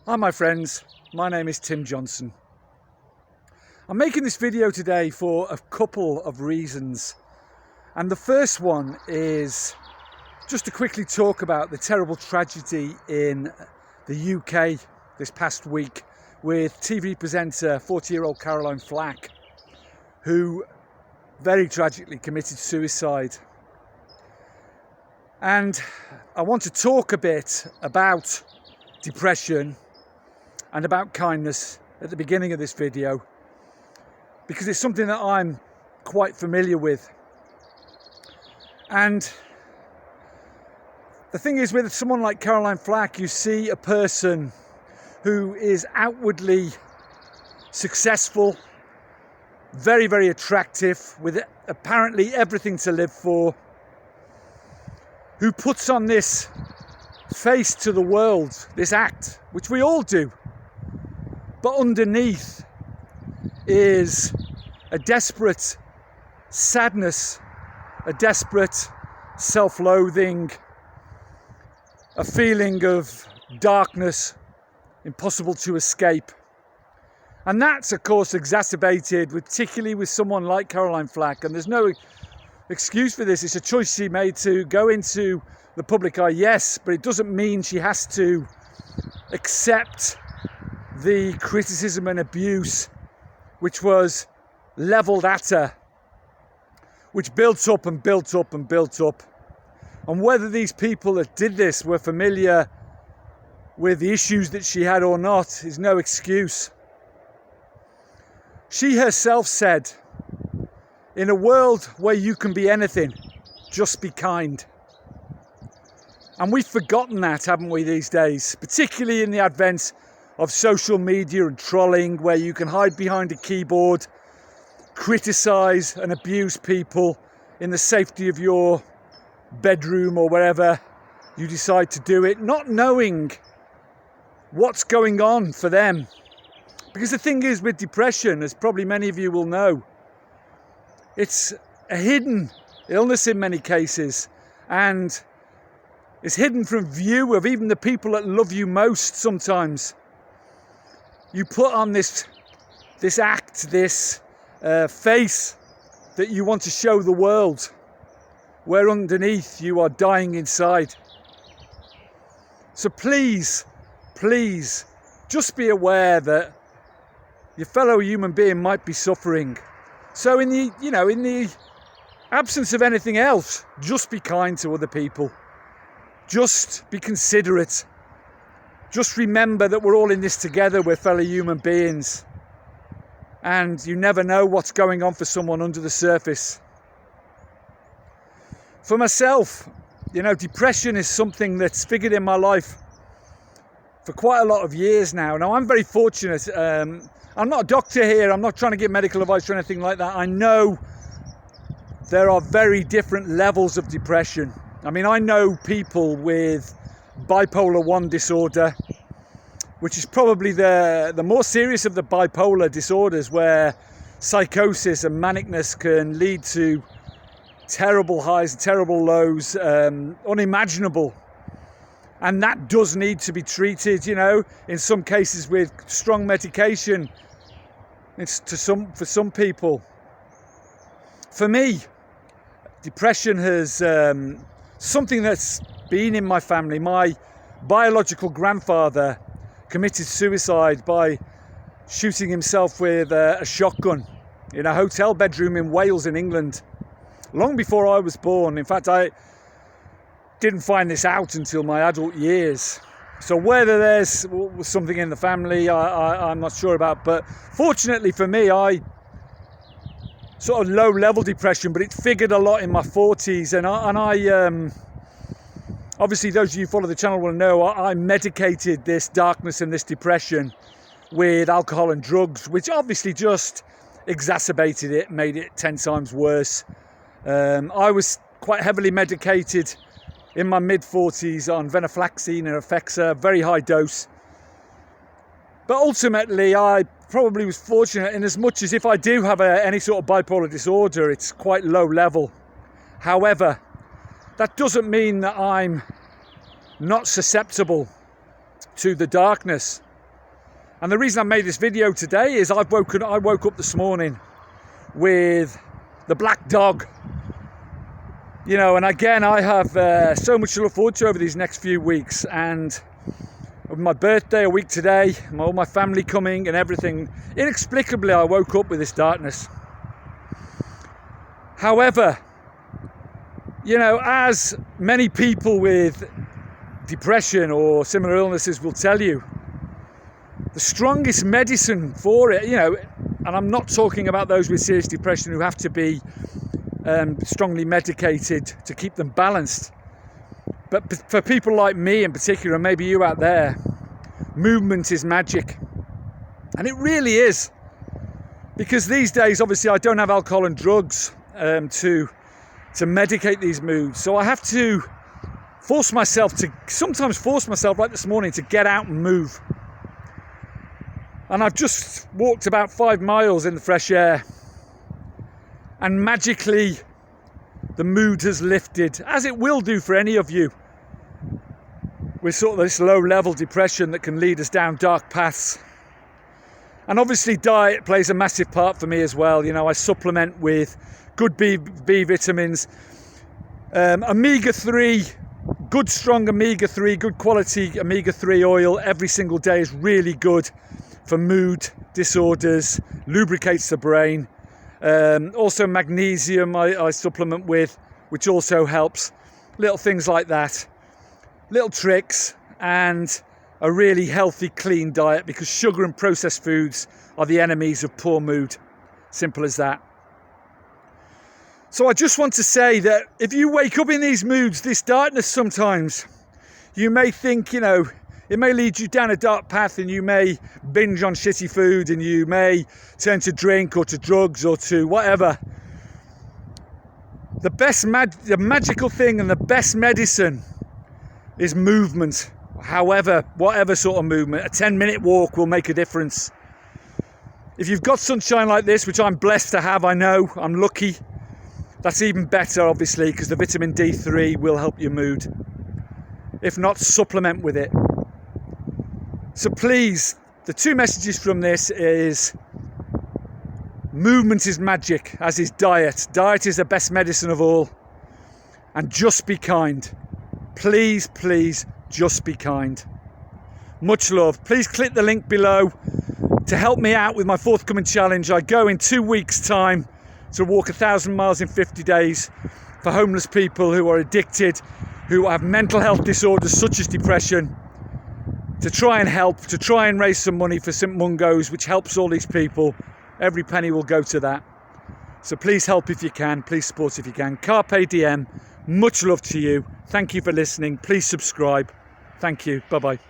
Hi my friends, my name is Tim Johnson. I'm making this video today for a couple of reasons, and the first one is just to quickly talk about the terrible tragedy in the UK this past week with TV presenter 40-year-old Caroline Flack, who very tragically committed suicide. And I want to talk a bit about depression and about kindness at the beginning of this video, because it's something that I'm quite familiar with. And the thing is, with someone like Caroline Flack, you see a person who is outwardly successful, very, very attractive, with apparently everything to live for, who puts on this face to the world, this act, which we all do. But underneath is a desperate sadness, a desperate self-loathing, a feeling of darkness, impossible to escape. And that's, of course, exacerbated, particularly with someone like Caroline Flack. And there's no excuse for this. It's a choice she made to go into the public eye, yes, but it doesn't mean she has to accept the criticism and abuse which was levelled at her, which built up and built up and built up. And whether these people that did this were familiar with the issues that she had or not is no excuse. She herself said, "In a world where you can be anything, just be kind." And we've forgotten that, haven't we, these days, particularly in the advent of social media and trolling, where you can hide behind a keyboard, criticise and abuse people in the safety of your bedroom or wherever you decide to do it, not knowing what's going on for them. Because the thing is, with depression, as probably many of you will know, it's a hidden illness in many cases, and it's hidden from view of even the people that love you most sometimes. You put on this act, this face that you want to show the world, where underneath you are dying inside. So please, please, just be aware that your fellow human being might be suffering. So in the absence of anything else, just be kind to other people. Just be considerate. Just remember that we're all in this together, we're fellow human beings. And you never know what's going on for someone under the surface. For myself, depression is something that's figured in my life for quite a lot of years now. Now, I'm very fortunate. I'm not a doctor here. I'm not trying to give medical advice or anything like that. I know there are very different levels of depression. I mean, I know people with bipolar 1 disorder, which is probably the more serious of the bipolar disorders, where psychosis and manicness can lead to terrible highs, terrible lows, unimaginable. And that does need to be treated, in some cases with strong medication. For some people. For me, depression has something that's been in my family. My biological grandfather committed suicide by shooting himself with a shotgun in a hotel bedroom in Wales in England, long before I was born. In fact, I didn't find this out until my adult years. So whether there's something in the family, I'm not sure about. But fortunately for me, I sort of low-level depression, but it figured a lot in my 40s. And I obviously, those of you who follow the channel will know, I medicated this darkness and this depression with alcohol and drugs, which obviously just exacerbated it, made it 10 times worse. I was quite heavily medicated in my mid-40s on venlafaxine and Effexa, very high dose. But ultimately, I probably was fortunate in as much as if I do have any sort of bipolar disorder, it's quite low level. However, that doesn't mean that I'm not susceptible to the darkness. And the reason I made this video today is I woke up this morning with the black dog. You know, and again, I have so much to look forward to over these next few weeks. And with my birthday a week today, all my family coming and everything, inexplicably I woke up with this darkness. However, you know, as many people with depression or similar illnesses will tell you, the strongest medicine for it, you know, and I'm not talking about those with serious depression who have to be strongly medicated to keep them balanced, but for people like me in particular, and maybe you out there, movement is magic. And it really is, because these days obviously I don't have alcohol and drugs to medicate these moods, so I have to sometimes force myself, like this morning, to get out and move. And I've just walked about 5 miles in the fresh air, and magically the mood has lifted, as it will do for any of you with sort of this low level depression that can lead us down dark paths. And obviously diet plays a massive part for me as well. You know, I supplement with good B vitamins, omega-3, good strong omega-3, good quality omega-3 oil every single day is really good for mood disorders, lubricates the brain. Also magnesium I supplement with, which also helps. Little things like that, little tricks, and a really healthy, clean diet, because sugar and processed foods are the enemies of poor mood. Simple as that. So I just want to say that if you wake up in these moods, this darkness sometimes, you may think, you know, it may lead you down a dark path, and you may binge on shitty food, and you may turn to drink or to drugs or to whatever. The magical thing and the best medicine is movement. Whatever sort of movement. A 10-minute walk will make a difference. If you've got sunshine like this, which I'm blessed to have, I know, I'm lucky, that's even better, obviously, because the vitamin D3 will help your mood. If not, supplement with it. So please, the two messages from this is movement is magic, as is diet. Diet is the best medicine of all. And just be kind. Please, please, just be kind. Much love. Please click the link below to help me out with my forthcoming challenge. I go in 2 weeks' time to walk 1,000 miles in 50 days for homeless people who are addicted, who have mental health disorders such as depression, to try and help, to try and raise some money for St Mungo's, which helps all these people. Every penny will go to that. So please help if you can, please support if you can. Carpe diem, much love to you. Thank you for listening. Please subscribe. Thank you. Bye-bye.